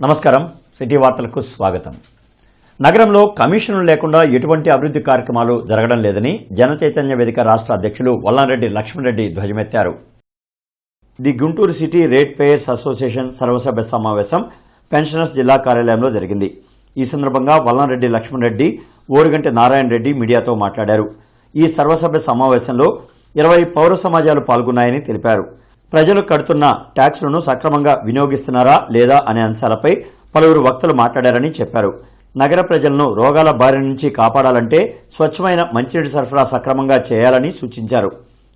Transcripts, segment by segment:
నమస్కారం, సిటీ వార్తలకు స్వాగతం. నగరంలో కమిషన్లు లేకుండా ఎటువంటి అభివృద్ధి కార్యక్రమాలు జరగడం లేదని జనచైతన్య వేదిక రాష్ట్ర అధ్యక్షులు వల్లంరెడ్డి లక్ష్మణరెడ్డి ధ్వజమెత్తారు. The Guntur city ratepayers association సర్వసభ్య సమావేశం పెన్షనర్స్ జిల్లా కార్యాలయంలో జరిగింది. ఈ సందర్భంగా వల్లంరెడ్డి లక్ష్మణరెడ్డి, ఓరుగంటి నారాయణ రెడ్డి మీడియాతో మాట్లాడారు. ఈ సర్వసభ్య సమావేశంలో 20 పౌర సమాజాలు పాల్గొన్నాయని తెలిపారు. ప్రజలు కడుతున్న ట్యాక్సులను సక్రమంగా వినియోగిస్తున్నారా లేదా అనే అంశాలపై పలువురు వక్తలు మాట్లాడారని చెప్పారు. నగర ప్రజలను రోగాల బారి నుంచి కాపాడాలంటే స్వచ్ఛమైన మంచినీటి సరఫరా సక్రమంగా చేయాలని సూచించారు.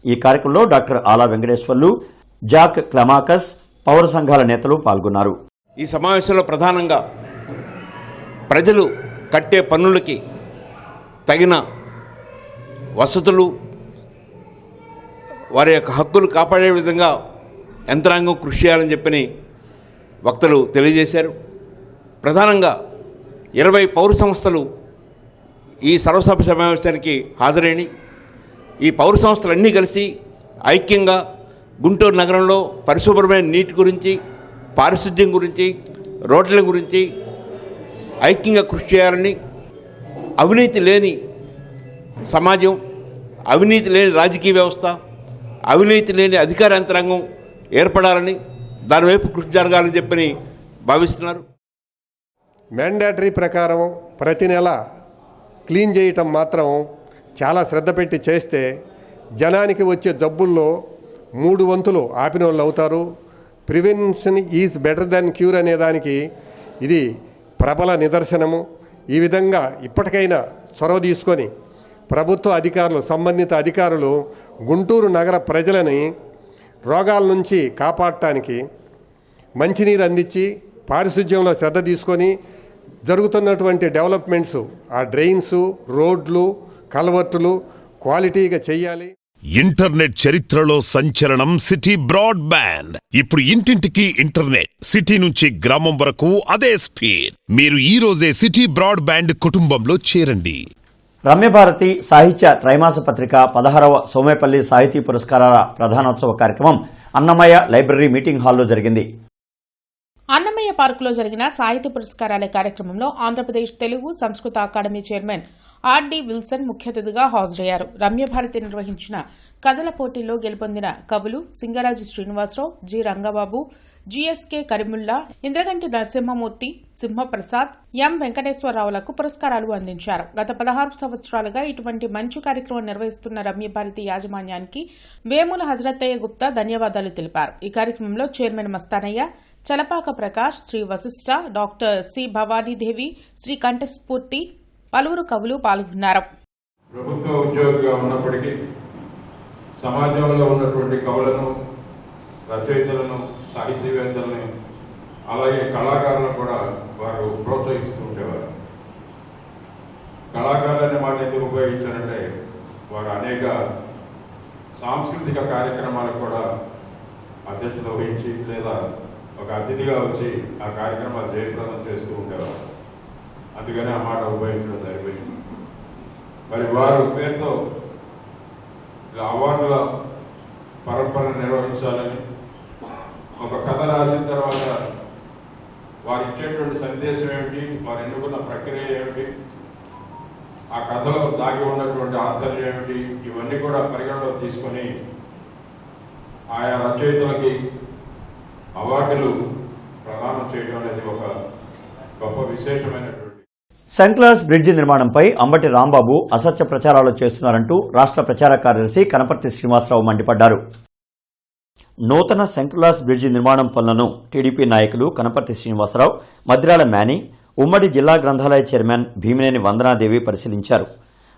ఈ కార్యక్రమంలో డాక్టర్ ఆలా వెంకటేశ్వర్లు, జాక్ క్లమాకస్, పౌర సంఘాల నేతలు పాల్గొన్నారు. ఈ సమావేశంలో ప్రధానంగా ప్రజలు కట్టే పన్నులకి తగిన వసతులు, వారి యొక్క హక్కులు కాపాడే విధంగా యంత్రాంగం కృషి చేయాలని చెప్పని వక్తలు తెలియజేశారు. ప్రధానంగా 20 పౌర సంస్థలు ఈ సర్వసభ్య సమావేశానికి హాజరైన ఈ పౌర సంస్థలన్నీ కలిసి ఐక్యంగా గుంటూరు నగరంలో పరిశుభ్రమైన నీటి గురించి, పారిశుద్ధ్యం గురించి, రోడ్ల గురించి ఐక్యంగా కృషి చేయాలని, అవినీతి లేని సమాజం, అవినీతి లేని రాజకీయ వ్యవస్థ, అవినీతి లేని అధికార యంత్రాంగం ఏర్పడాలని, దానివైపు కృషి జరగాలని చెప్పని భావిస్తున్నారు. మ్యాండేటరీ ప్రకారం ప్రతి నెల క్లీన్ చేయటం మాత్రం చాలా శ్రద్ధ పెట్టి చేస్తే జనానికి వచ్చే జబ్బుల్లో 3 వంతులు ఆపిన వాళ్ళు అవుతారు. Prevention is better than cure అనే దానికి ఇది ప్రబల నిదర్శనము. ఈ విధంగా ఇప్పటికైనా చొరవ తీసుకొని ప్రభుత్వ అధికారులు, సంబంధిత అధికారులు గుంటూరు నగర ప్రజలని రోగాల నుంచి కాపాడటానికి మంచినీరు అందించి పారిశుధ్యంలో శ్రద్ధ తీసుకొని జరుగుతున్నటువంటి డెవలప్మెంట్స్, ఆ డ్రైన్స్, రోడ్లు, కల్వర్టులు క్వాలిటీగా చెయ్యాలి. ఇంటర్నెట్ చరిత్రలో సంచలనం సిటీ బ్రాడ్బ్యాండ్. ఇప్పుడు ఇంటింటికి ఇంటర్నెట్, సిటీ నుంచి గ్రామం వరకు అదే స్పీడ్. మీరు ఈ రోజే సిటీ బ్రాడ్బ్యాండ్ కుటుంబంలో చేరండి. రమ్యభారతి సాహిత్య త్రైమాస పత్రిక 16వ సోమేపల్లి సాహితీ పురస్కారాల ప్రధానోత్సవ కార్యక్రమం అన్నమయ్య లైబ్రరీ మీటింగ్ హాల్లో జరిగింది. అన్నమయ్య పార్కులో జరిగిన సాహిత్య పురస్కారాల కార్యక్రమంలో ఆంధ్రప్రదేశ్ తెలుగు సంస్కృత అకాడమీ చైర్మన్ ఆర్డి విల్సన్ ముఖ్య అతిథిగా హాజరయ్యారు. రమ్యభారతి నిర్వహించిన కథల పోటీల్లో గెలుపొందిన కవులు సింగరాజు శ్రీనివాసరావు, జి రంగబాబు, జిఎస్కే కరీముల్లా, ఇంద్రగంటి నరసింహమూర్తి, సింహప్రసాద్, ఎం వెంకటేశ్వరరావులకు పురస్కారాలు అందించారు. గత 16 సంవత్సరాలుగా ఇటువంటి మంచి కార్యక్రమం నిర్వహిస్తున్న రమ్యభారతి యాజమాన్యానికి వేముల హజరత్తయ్య గుప్తా ధన్యవాదాలు తెలిపారు. ఈ కార్యక్రమంలో chairman Mastanaiah, Chalapaka Prakash, Shri Vasishtha, doctor C Bhavanidevi, Shri Kanthasphurthi, పలువురు కవులు పాల్గొన్నారు. ప్రభుత్వ ఉద్యోగిగా ఉన్నప్పటికీ సమాజంలో ఉన్నటువంటి కవులను, రచయితలను, సాహితీవేత్తలని, అలాగే కళాకారులను కూడా వారు ప్రోత్సహిస్తూ ఉండేవారు. కళాకారులు అనే మాట ఎందుకు ఉపయోగించారంటే వారు అనేక సాంస్కృతిక కార్యక్రమాలకు కూడా అధ్యక్షత వహించి లేదా ఒక అతిథిగా వచ్చి ఆ కార్యక్రమాలు జయప్రదం చేస్తూ ఉండేవారు. అందుకని ఆ మాట ఉపయోగించడం సరిపోయింది. మరి వారు పేరుతో అవార్డుల పరంపర నిర్వహించాలని, ఒక కథ రాసిన తర్వాత వారు ఇచ్చేటువంటి సందేశం ఏమిటి, వారు ఎన్నుకున్న ప్రక్రియ ఏమిటి, ఆ కథలో దాగి ఉన్నటువంటి ఆంతర్యం ఏమిటి, ఇవన్నీ కూడా పరిగణలో తీసుకొని ఆయా రచయితలకి అవార్డులు ప్రదానం చేయడం అనేది ఒక గొప్ప విశేషమైనటువంటి. సెంక్లాస్ బ్రిడ్జి నిర్మాణంపై అంబటి రాంబాబు అసత్య ప్రచారాలు చేస్తున్నారంటూ రాష్ట్ర ప్రచార కార్యదర్శి కనపర్తి శ్రీనివాసరావు మండిపడ్డారు. నూతన సెంక్లాస్ బ్రిడ్జి నిర్మాణం పనులను టీడీపీ నాయకులు కనపర్తి శ్రీనివాసరావు, మద్రాల మేని, ఉమ్మడి జిల్లా గ్రంథాలయ చైర్మన్ భీమినేని వందనాదేవి పరిశీలించారు.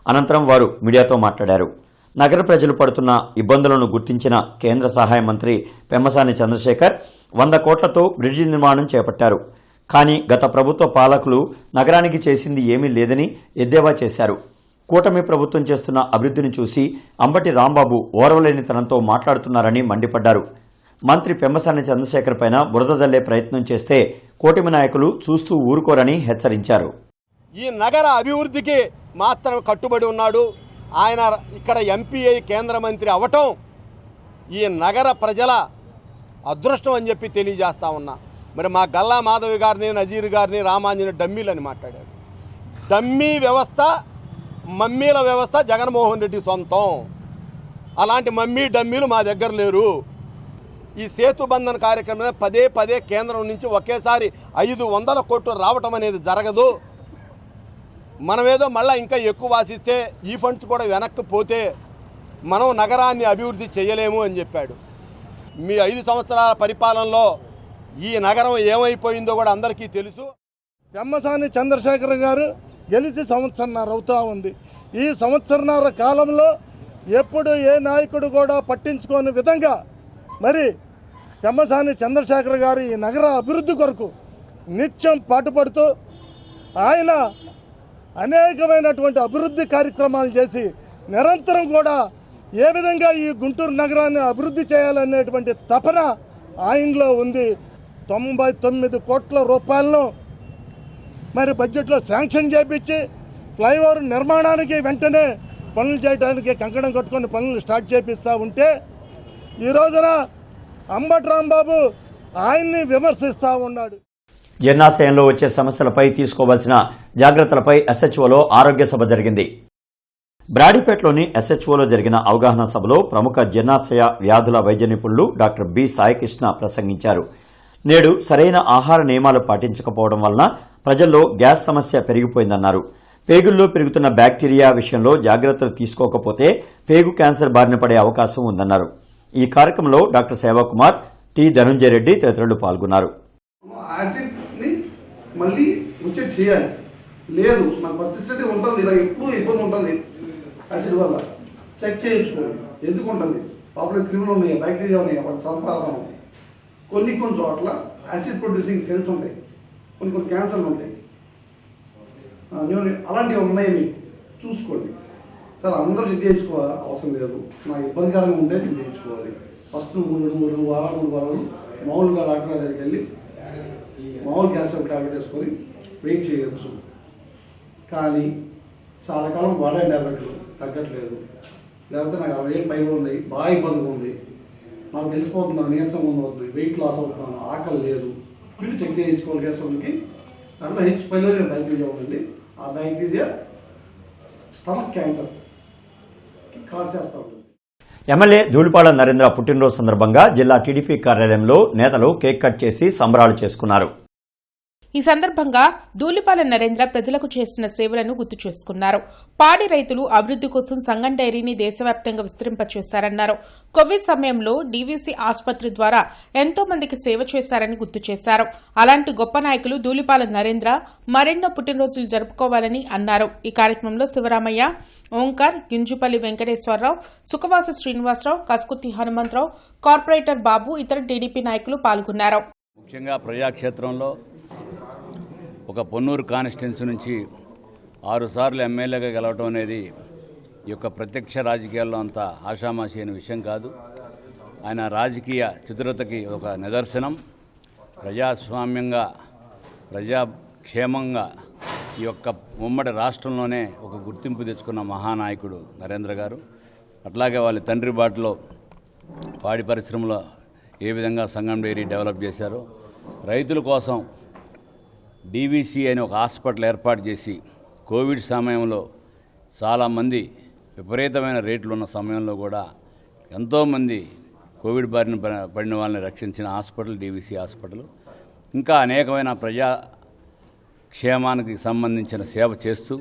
అనంతరం వారు మీడియాతో మాట్లాడారు. నగర ప్రజలు పడుతున్న ఇబ్బందులను గుర్తించిన కేంద్ర సహాయ మంత్రి పెమ్మసాని చంద్రశేఖర్ 100 కోట్లతో బ్రిడ్జి నిర్మాణం చేపట్టారు. కానీ గత ప్రభుత్వ పాలకులు నగరానికి చేసింది ఏమీ లేదని ఎద్దేవా చేశారు. కూటమి ప్రభుత్వం చేస్తున్న అభివృద్ధిని చూసి అంబటి రాంబాబు ఓర్వలేనితనంతో మాట్లాడుతున్నారని మండిపడ్డారు. మంత్రి పెమ్మసాని చంద్రశేఖర్ పైన బురద జల్లే ప్రయత్నం చేస్తే కూటమి నాయకులు చూస్తూ ఊరుకోరని హెచ్చరించారు. ఈ నగర అభివృద్ధికి మాత్రం కట్టుబడి ఉన్నాడు. ఆయన ఇక్కడ ఎంపీ కేంద్ర మంత్రి అవటం ఈ నగర ప్రజల అదృష్టం అని చెప్పి తెలియజేస్తా ఉన్నా. మరి మా గల్లా మాధవి గారిని, నజీర్ గారిని, రామాంజని డమ్మీలని మాట్లాడాడు. డమ్మీ వ్యవస్థ, మమ్మీల వ్యవస్థ జగన్మోహన్ రెడ్డి సొంతం. అలాంటి మమ్మీ డమ్మీలు మా దగ్గర లేరు. ఈ సేతుబంధన్ కార్యక్రమం పదే కేంద్రం నుంచి ఒకేసారి 500 కోట్లు రావటం అనేది జరగదు. మనమేదో మళ్ళీ ఇంకా ఎక్కువ ఆశిస్తే ఈ ఫండ్స్ కూడా వెనక్కి పోతే మనం నగరాన్ని అభివృద్ధి చేయలేము అని చెప్పాడు. మీ 5 సంవత్సరాల పరిపాలనలో ఈ నగరం ఏమైపోయిందో కూడా అందరికీ తెలుసు. పెమ్మసాని చంద్రశేఖర్ గారు గెలిచి సంవత్సరన్నర అవుతా ఉంది. ఈ సంవత్సరన్నర కాలంలో ఎప్పుడు ఏ నాయకుడు కూడా పట్టించుకోని విధంగా మరి పెమ్మసాని చంద్రశేఖర్ గారు ఈ నగర అభివృద్ధి కొరకు నిత్యం పాటుపడుతూ ఆయన అనేకమైనటువంటి అభివృద్ధి కార్యక్రమాలు చేసి నిరంతరం కూడా ఏ విధంగా ఈ గుంటూరు నగరాన్ని అభివృద్ధి చేయాలనేటువంటి తపన ఆయనలో ఉంది. 99 కోట్ల రూపాయలను మరి బడ్జెట్లో శాంక్షన్ చేపించి ఫ్లైఓవర్ నిర్మాణానికి వెంటనే పనులు చేయడానికి కంకణం కట్టుకొని పనులు స్టార్ట్ చేపిస్తూ ఉంటే ఈ రోజున అంబటి రాంబాబు ఆయన్ని విమర్శిస్తూ ఉన్నాడు. జీర్ణాశయంలో వచ్చే సమస్యలపై తీసుకోవాల్సిన జాగ్రత్తలపై ఎస్హెచ్ఓలో ఆరోగ్య సభ జరిగింది. బ్రాడీపేటలోని ఎస్హెచ్ఓలో జరిగిన అవగాహన సభలో ప్రముఖ జీర్ణాశయ వ్యాధుల వైద్య నిపుణులు డాక్టర్ బి సాయికృష్ణ ప్రసంగించారు. నేడు సరైన ఆహార నియమాలు పాటించకపోవడం వలన ప్రజల్లో గ్యాస్ సమస్య పెరిగిపోయిందన్నారు. పేగుల్లో పెరుగుతున్న బ్యాక్టీరియా విషయంలో జాగ్రత్తలు తీసుకోకపోతే పేగు క్యాన్సర్ బారిన పడే అవకాశం ఉందన్నారు. ఈ కార్యక్రమంలో డాక్టర్ సేవాకుమార్, టి ధనుంజయ రెడ్డి తదితరులు పాల్గొన్నారు. యాసిడ్ని మళ్ళీ వచ్చేది చేయాలి. లేదు నాకు పర్సిస్టెంట్గా ఉంటుంది, ఇలా ఎప్పుడు ఇబ్బంది ఉంటుంది యాసిడ్ వల్ల చెక్ చేయించుకోండి. ఎందుకు ఉంటుంది? లోపల క్రిములు ఉన్నాయా, బ్యాక్టీరియా ఉన్నాయా, వాటి సంపాదన. కొన్ని చోట్ల యాసిడ్ ప్రొడ్యూసింగ్ సెల్స్ ఉంటాయి, కొన్ని క్యాన్సర్లు ఉంటాయి. అలాంటివి ఉన్నాయి, మీకు చూసుకోండి. సార్ అందరూ చెక్ చేయించుకోవాలా? అవసరం లేదు. నాకు ఇబ్బందికరంగా ఉంటే చెక్ చేయించుకోవాలి. ఫస్ట్ 3 వారాలు మామూలుగా డాక్టర్ దగ్గరికి వెళ్ళి మామూలు గ్యాస్ ట్యాబ్లెట్ వేసుకొని వెయిట్ చేయవచ్చు. కానీ చాలా కాలం వాడే ట్యాబ్లెట్లు తగ్గట్లేదు, లేకపోతే నాకు 60 ఏళ్ళు పైన ఉన్నాయి, బాగా ఇబ్బందిగా ఉంది, నాకు తెలిసిపోతున్నాను, నీరసం అవుతుంది, వెయిట్ లాస్ అవుతున్నాను, ఆకలి లేదు, వీళ్ళు చెక్ చేయించుకోవాలి. గ్యాస్ వాళ్ళకి దాంట్లో హెచ్ పైలోని బ్యాక్టీరియా ఉందండి. ఆ బ్యాక్టీరియా స్టమక్ క్యాన్సర్కి కాజ్ చేస్తూ ఉంటుంది. ఎమ్మెల్యే ధూళిపాల నరేంద్ర పుట్టినరోజు సందర్భంగా జిల్లా టీడీపీ కార్యాలయంలో నేతలు కేక్ కట్ చేసి సంబరాలు చేసుకున్నారు. ఈ సందర్భంగా ధూళిపాల నరేంద్ర ప్రజలకు చేసిన సేవలను గుర్తు చేసుకున్నారు. పాడి రైతులు అభివృద్ది కోసం సంగం డైరీని దేశవ్యాప్తంగా విస్తరింపచేశారన్నారు. కోవిడ్ సమయంలో డీవీసీ ఆసుపత్రి ద్వారా ఎంతో మందికి సేవ చేశారని గుర్తు చేశారు. అలాంటి గొప్ప నాయకులు ధూళిపాల నరేంద్ర మరెన్నో పుట్టినరోజులు జరుపుకోవాలని అన్నారు. ఈ కార్యక్రమంలో శివరామయ్య, ఓంకార్, గింజుపల్లి వెంకటేశ్వరరావు, సుఖవాస శ్రీనివాసరావు, కస్కుత్తి హనుమంతరావు, కార్పొరేటర్ బాబు, ఇతర టీడీపీ నాయకులు పాల్గొన్నారు. ముఖ్యంగా ప్రజాక్షేత్రంలో ఒక పొన్నూరు కాన్స్టిట్యున్సీ నుంచి 6 సార్లు ఎమ్మెల్యేగా గెలవడం అనేది ఈ యొక్క ప్రత్యక్ష రాజకీయాల్లో అంత ఆషామాషి అయిన విషయం కాదు. ఆయన రాజకీయ చతురతకి ఒక నిదర్శనం. ప్రజాస్వామ్యంగా, ప్రజాక్షేమంగా ఈ యొక్క ఉమ్మడి రాష్ట్రంలోనే ఒక గుర్తింపు తెచ్చుకున్న మహానాయకుడు నరేంద్ర గారు. అట్లాగే వాళ్ళ తండ్రి బాటలో పాడి పరిశ్రమలో ఏ విధంగా సంగం డైరీ డెవలప్ చేశారో, రైతుల కోసం డీవీసీ అనే ఒక హాస్పిటల్ ఏర్పాటు చేసి కోవిడ్ సమయంలో చాలామంది విపరీతమైన రేట్లు ఉన్న సమయంలో కూడా ఎంతోమంది కోవిడ్ బారిన పడిన వాళ్ళని రక్షించిన హాస్పిటల్ డీవీసీ హాస్పిటల్. ఇంకా అనేకమైన ప్రజా క్షేమానికి సంబంధించిన సేవ చేస్తూ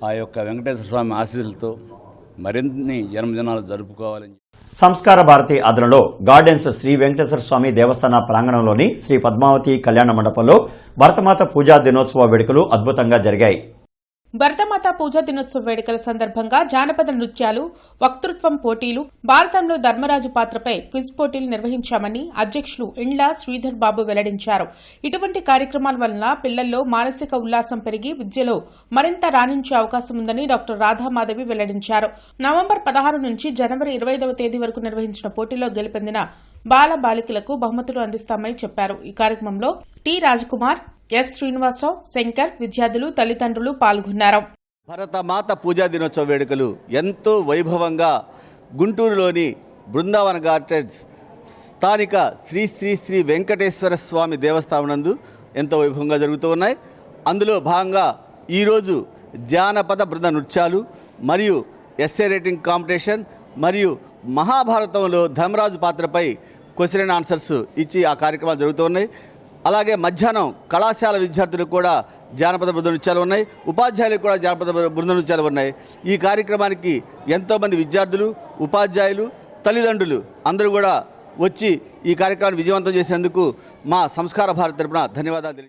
ఆ యొక్క వెంకటేశ్వర స్వామి ఆశీస్సులతో మరిన్ని జన్మదినాలు జరుపుకోవాలని. సంస్కార భారతి ఆధ్వర్యంలో గార్డెన్స్ శ్రీ వెంకటేశ్వర స్వామి దేవస్థాన ప్రాంగణంలోని శ్రీ పద్మావతి కళ్యాణ మండపంలో భరతమాత పూజా దినోత్సవ వేడుకలు అద్భుతంగా జరిగాయి. భరతమాత పూజా దినోత్సవ వేడుకల సందర్భంగా జానపద నృత్యాలు, వక్తృత్వం పోటీలు, భారతంలో ధర్మరాజు పాత్రపై క్విజ్ పోటీలు నిర్వహించామని అధ్యక్షులు ఇండ్ల శ్రీధర్ బాబు వెల్లడించారు. ఇటువంటి కార్యక్రమాల వలన పిల్లల్లో మానసిక ఉల్లాసం పెరిగి విద్యలో మరింత రాణించే అవకాశం ఉందని డాక్టర్ రాధామాధవి వెల్లడించారు. నవంబర్ 16 నుంచి జనవరి 25వ తేదీ వరకు నిర్వహించిన పోటీలో గెలుపొందిన బాల బాలికలకు బహుమతులు అందిస్తామని చెప్పారు. ఈ కార్యక్రమంలో టి రాజకుమార్, ఎస్ శ్రీనివాసరావు, శంకర్, విద్యార్థులు, తల్లిదండ్రులు పాల్గొన్నారు. భరతమాత పూజా దినోత్సవ వేడుకలు ఎంతో వైభవంగా గుంటూరులోని బృందావన గార్డెన్స్ స్థానిక శ్రీ శ్రీ శ్రీ వెంకటేశ్వర స్వామి దేవస్థానం నందు ఎంతో వైభవంగా జరుగుతూ ఉన్నాయి. అందులో భాగంగా ఈరోజు జానపద బృంద నృత్యాలు మరియు ఎస్ఏ రైటింగ్ కాంపిటీషన్ మరియు మహాభారతంలో ధర్మరాజు పాత్రపై క్వశ్చన్ అండ్ ఆన్సర్స్ ఇచ్చి ఆ కార్యక్రమాలు జరుగుతూ ఉన్నాయి. అలాగే మధ్యాహ్నం కళాశాల విద్యార్థులకు కూడా జానపద బృంద నృత్యాలు ఉన్నాయి, ఉపాధ్యాయులకు కూడా జానపద బృంద నృత్యాలు ఉన్నాయి. ఈ కార్యక్రమానికి ఎంతోమంది విద్యార్థులు, ఉపాధ్యాయులు, తల్లిదండ్రులు అందరూ కూడా వచ్చి ఈ కార్యక్రమాన్ని విజయవంతం చేసేందుకు మా సంస్కార భారత్ తరపున ధన్యవాదాలు.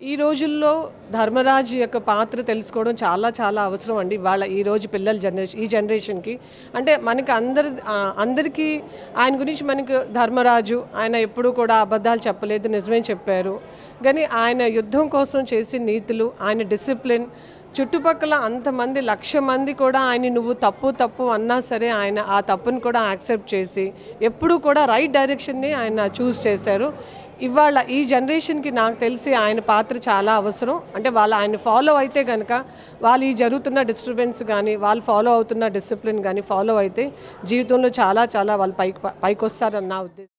ఈ రోజుల్లో ధర్మరాజు యొక్క పాత్ర తెలుసుకోవడం చాలా చాలా అవసరం అండి. ఈరోజు పిల్లల ఈ జనరేషన్కి అంటే మనకి అందరికీ ఆయన గురించి మనకు ధర్మరాజు ఆయన ఎప్పుడూ కూడా అబద్ధాలు చెప్పలేదు, నిజమే చెప్పారు. కానీ ఆయన యుద్ధం కోసం చేసే నీతులు, ఆయన డిసిప్లిన్, చుట్టుపక్కల అంతమంది 1,00,000 మంది కూడా ఆయన నువ్వు తప్పు అన్నా సరే ఆయన ఆ తప్పును కూడా యాక్సెప్ట్ చేసి ఎప్పుడూ కూడా రైట్ డైరెక్షన్ని ఆయన చూస్ చేశారు. ఇవాళ ఈ జనరేషన్కి నాకు తెలిసి ఆయన పాత్ర చాలా అవసరం. అంటే ఆయన ఫాలో అయితే కనుక వాళ్ళు ఈ జరుగుతున్న డిస్టర్బెన్స్ కానీ వాళ్ళు ఫాలో అవుతున్న డిసిప్లిన్ కానీ ఫాలో అయితే జీవితంలో చాలా చాలా వాళ్ళు పైకి వస్తారని నా ఉద్దేశం.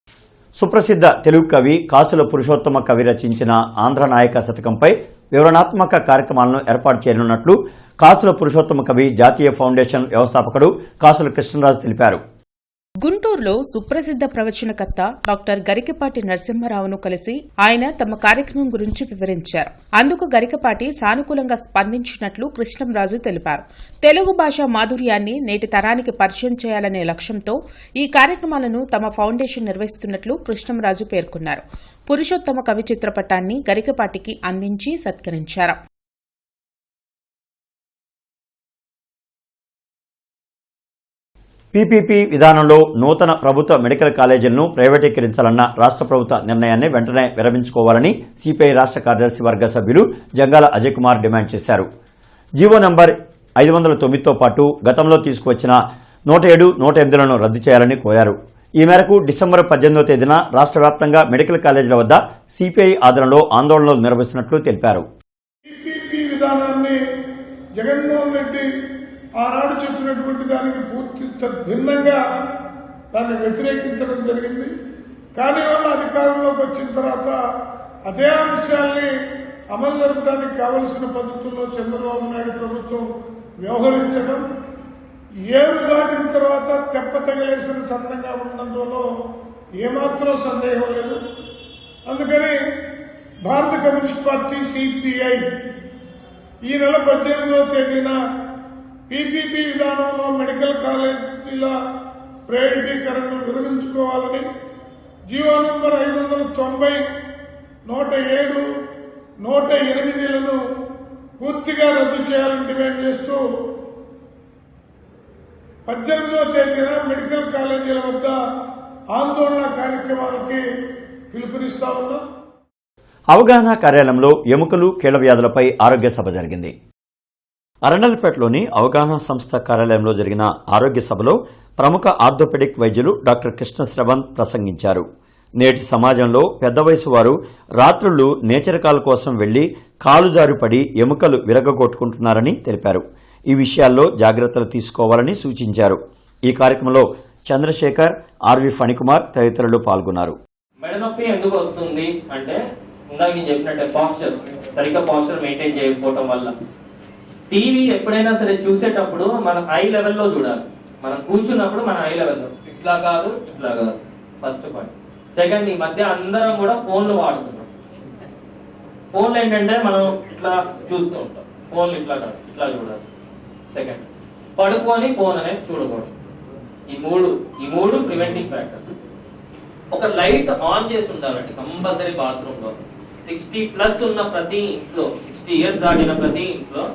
సుప్రసిద్ధ తెలుగు కవి కాసుల పురుషోత్తమ కవి రచించిన ఆంధ్ర నాయక శతకంపై వివరణాత్మక కార్యక్రమాలను ఏర్పాటు చేయనున్నట్లు కాసుల పురుషోత్తమ కవి జాతీయ ఫౌండేషన్ వ్యవస్థాపకుడు కాసుల కృష్ణరాజు తెలిపారు. గుంటూరులో సుప్రసిద్ధ ప్రవచనకర్త డాక్టర్ గరికపాటి నరసింహారావును కలిసి ఆయన తమ కార్యక్రమం గురించి వివరించారు. అందుకు గరికపాటి సానుకూలంగా స్పందించినట్లు కృష్ణంరాజు తెలిపారు. తెలుగు భాష మాధుర్యాన్ని నేటి తరానికి పరిచయం చేయాలనే లక్ష్యంతో ఈ కార్యక్రమాలను తమ ఫౌండేషన్ నిర్వహిస్తున్నట్లు కృష్ణంరాజు పేర్కొన్నారు. పురుషోత్తమ కవి చిత్రపటాన్ని గరికపాటికి అందించి సత్కరించారు. పీపీపీ విధానంలో నూతన ప్రభుత్వ మెడికల్ కాలేజీలను ప్రైవేటీకరించాలన్న రాష్ట్ర ప్రభుత్వ నిర్ణయాన్ని వెంటనే విరమించుకోవాలని సిపిఐ రాష్ట్ర కార్యదర్శి వర్గ సభ్యులు జంగాల అజయ్ కుమార్ డిమాండ్ చేశారు. జీవో నంబర్ 509తో పాటు గతంలో తీసుకువచ్చిన 107, 108లను రద్దు చేయాలని కోరారు. ఈ మేరకు డిసెంబర్ 18వ తేదీన రాష్ట్ర వ్యాప్తంగా మెడికల్ కాలేజీల వద్ద సిపిఐ ఆధ్వర్యంలో ఆందోళనలు నిర్వహిస్తున్నట్లు తెలిపారు. జగన్మోహన్ రెడ్డి ఆనాడు చెప్పినటువంటి దానికి పూర్తి భిన్నంగా దాన్ని వ్యతిరేకించడం జరిగింది. కానీ వాళ్ళు అధికారంలోకి వచ్చిన తర్వాత అదే అంశాల్ని అమలు జరపడానికి కావలసిన పద్ధతుల్లో చంద్రబాబు నాయుడు ప్రభుత్వం వ్యవహరించడం, ఏరు దాటిన తర్వాత తెప్ప తగిలేసిన చందంగా ఉండడంలో ఏమాత్రం సందేహం లేదు. అందుకని భారత కమ్యూనిస్ట్ పార్టీ సిపిఐ ఈ నెల 18వ తేదీన పీపీపీ విధానంలో మెడికల్ కాలేజీల ప్రైవేటీకరణను విరమించుకోవాలని, జీవో నంబర్ 590, 107, 108లను పూర్తిగా రద్దు చేయాలని డిమాండ్ చేస్తూ 18వ తేదీన మెడికల్ కాలేజీల వద్ద ఆందోళన కార్యక్రమాలకి పిలుపునిస్తా ఉన్నాం. అవగాహన కార్యాలయంలో ఎముకలు, కీళ్ల వ్యాధులపై ఆరోగ్య సభ జరిగింది. అరండల్పేటలోని అవగాహన సంస్థ కార్యాలయంలో జరిగిన ఆరోగ్య సభలో ప్రముఖ ఆర్థోపెడిక్ వైద్యులు డాక్టర్ కృష్ణ శ్రవణ్ ప్రసంగించారు. నేటి సమాజంలో పెద్ద వయసు వారు రాత్రుళ్లు నేచర్ కాల్ కోసం వెళ్లి కాలు జారిపడి ఎముకలు విరగగొట్టుకుంటున్నారని తెలిపారు. ఈ విషయాల్లో జాగ్రత్తలు తీసుకోవాలని సూచించారు. ఈ కార్యక్రమంలో చంద్రశేఖర్, ఆర్వి ఫణికుమార్ తదితరులు పాల్గొన్నారు. మెడనొప్పి ఎందుకు వస్తుంది అంటే ఇందాక నేను చెప్పినట్టే సరిగ్గా పాస్చర్ మెయింటైన్ చేయకపోవటం వల్ల. టీవీ ఎప్పుడైనా సరే చూసేటప్పుడు మనం ఐ లెవెల్లో చూడాలి. మనం కూర్చున్నప్పుడు మన ఐ లెవెల్లో, ఇట్లా కాదు ఇట్లా కాదు. First point. సెకండ్, ఈ మధ్య అందరం కూడా ఫోన్లు వాడుతున్నాం. ఫోన్లు ఏంటంటే మనం ఇట్లా చూస్తూ ఉంటాం. ఫోన్లు ఇట్లా కాదు ఇట్లా చూడాలి. సెకండ్, పడుకొని ఫోన్ అనేది చూడకూడదు. ఈ మూడు ప్రివెంటింగ్ ఫ్యాక్టర్స్. ఒక లైట్ ఆన్ చేసి ఉండాలండి కంపల్సరీ బాత్రూంలో. 60+ ఉన్న ప్రతి ఇంట్లో, 60 years దాటిన ప్రతి ఇంట్లో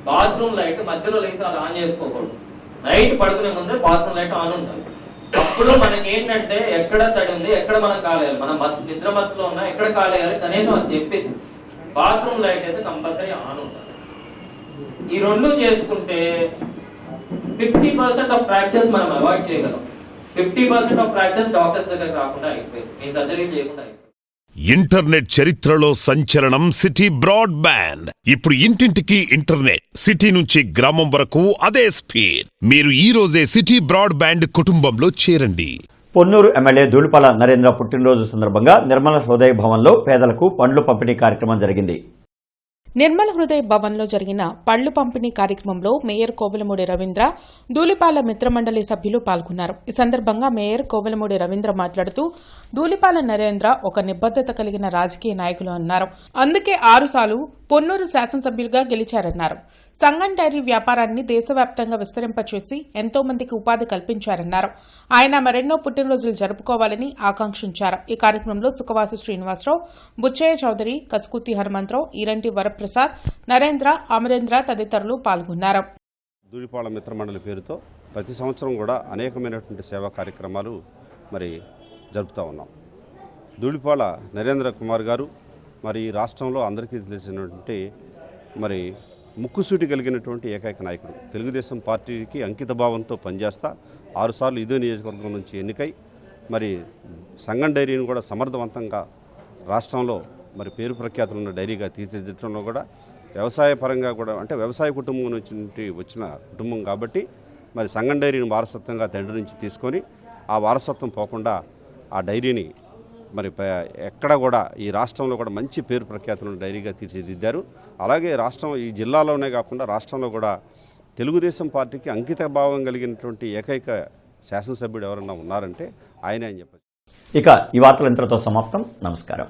బాత్రూమ్ లైట్ మధ్యలో లేసి అది ఆన్ చేసుకోకూడదు. నైట్ పడుకునే ముందే బాత్రూమ్ లైట్ ఆన్ ఉంటుంది. అప్పుడు మనకి ఏంటంటే ఎక్కడ తడి ఉంది, ఎక్కడ మనం కాలేయాలి, మనం నిద్ర మత్తులో ఉన్నా ఎక్కడ కాలేయాలి కనీసం అది చెప్పేది. బాత్రూమ్ లైట్ అయితే కంపల్సరీ ఆన్ ఉంటుంది. ఈ రెండు చేసుకుంటే 50% ఆఫ్ ఫ్రాక్చర్స్ మనం అవాయిడ్ చేయగలం. 50% ఆఫ్ ఫ్రాక్చర్స్ డాక్టర్స్ దగ్గర రాకుండా అయిపోయింది, మీ సర్జరీ చేయకుండా అయిపోయింది. ఇంటర్నెట్ చరిత్రలో సంచలనం సిటీ బ్రాడ్బ్యాండ్. ఇప్పుడు ఇంటింటికి ఇంటర్నెట్, సిటీ నుంచి గ్రామం వరకు అదే స్పీడ్. మీరు ఈ రోజే సిటీ బ్రాడ్బ్యాండ్ కుటుంబంలో చేరండి. పొన్నూరు ఎమ్మెల్యే ధూళిపాల నరేంద్ర పుట్టినరోజు సందర్భంగా నిర్మల హృదయ భవన్లో పేదలకు పండ్లు పంపిణీ కార్యక్రమం జరిగింది. నిర్మల హృదయ భవన్లో జరిగిన పళ్లు పంపిణీ కార్యక్రమంలో మేయర్ కోవెలమూడి రవీంద్ర, ధూళిపాల మిత్రమండలి సభ్యులు పాల్గొన్నారు. ఈ సందర్భంగా మేయర్ కోవెలమూడి రవీంద్ర మాట్లాడుతూ ధూళిపాల నరేంద్ర ఒక నిబద్దత కలిగిన రాజకీయ నాయకులు అన్నారు. అందుకే 6 సార్లు పొన్నూరు శాసనసభ్యులుగా గెలిచారన్నారు. సంగం డైరీ వ్యాపారాన్ని దేశవ్యాప్తంగా విస్తరింపచేసి ఎంతో మందికి ఉపాధి కల్పించారన్నారు. ఆయన మరెన్నో పుట్టినరోజులు జరుపుకోవాలని ఆకాంక్షించారు. ఈ కార్యక్రమంలో సుఖవాసి శ్రీనివాసరావు, బుచ్చయ్య చౌదరి, కసుకుతి హనుమంతరావు, ఈరంటి వరప్రసాద్, నరేంద్ర, అమరేంద్ర తదితరులు పాల్గొన్నారు. ధూళిపాల మిత్రమండలి పేరుతో ప్రతి సంవత్సరం కూడా అనేకమైనటువంటి సేవా కార్యక్రమాలు మరి జరుపుతూ ఉన్నాం. ధూళిపాల నరేంద్ర కుమార్ గారు మరి ఈ రాష్ట్రంలో అందరికీ తెలిసినటువంటి మరి ముక్కుసూటి కలిగినటువంటి ఏకైక నాయకుడు. తెలుగుదేశం పార్టీకి అంకిత భావంతో పనిచేస్తా 6 సార్లు ఇదే నియోజకవర్గం నుంచి ఎన్నికై మరి సంగం డైరీని కూడా సమర్థవంతంగా రాష్ట్రంలో మరి పేరు ప్రఖ్యాతులు ఉన్న డైరీగా తీర్చిదిద్దడంలో కూడా వ్యవసాయ పరంగా కూడా అంటే వ్యవసాయ కుటుంబం నుంచి వచ్చిన కుటుంబం కాబట్టి మరి సంగం డైరీని వారసత్వంగా తండ్రి నుంచి తీసుకొని ఆ వారసత్వం పోకుండా ఆ డైరీని మరి ఎక్కడ కూడా ఈ రాష్ట్రంలో కూడా మంచి పేరు ప్రఖ్యాతులను డైరీగా తీర్చిదిద్దారు. అలాగే రాష్ట్రం ఈ జిల్లాలోనే కాకుండా రాష్ట్రంలో కూడా తెలుగుదేశం పార్టీకి అంకిత భావం కలిగినటువంటి ఏకైక శాసనసభ్యుడు ఎవరన్నా ఉన్నారంటే ఆయనే అని చెప్పచ్చు. ఇక ఈ వార్తలు ఇంతటితో సమాప్తం. నమస్కారం.